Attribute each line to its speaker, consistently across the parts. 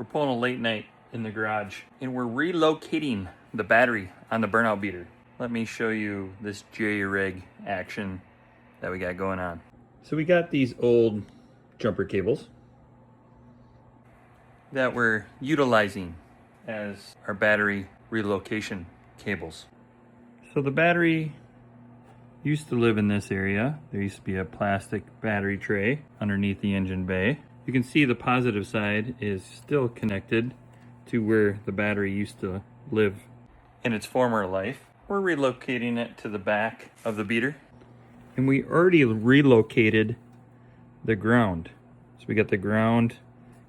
Speaker 1: We're pulling a late night in the garage and we're relocating the battery on the burnout beater. Let me show you this J-rig action that we got going on. So we got these old jumper cables that we're utilizing as our battery relocation cables. So the battery used to live in this area. There used to be a plastic battery tray underneath the engine bay. You can see the positive side is still connected to where the battery used to live in its former life. We're relocating it to the back of the beater. And we already relocated the ground. So we got the ground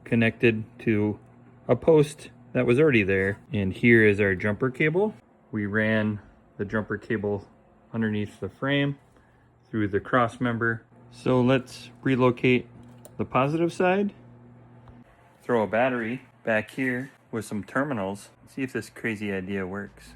Speaker 1: connected to a post that was already there. And here is our jumper cable. We ran the jumper cable underneath the frame through the cross member. So let's relocate the positive side. Throw a battery back here with some terminals. See if this crazy idea works.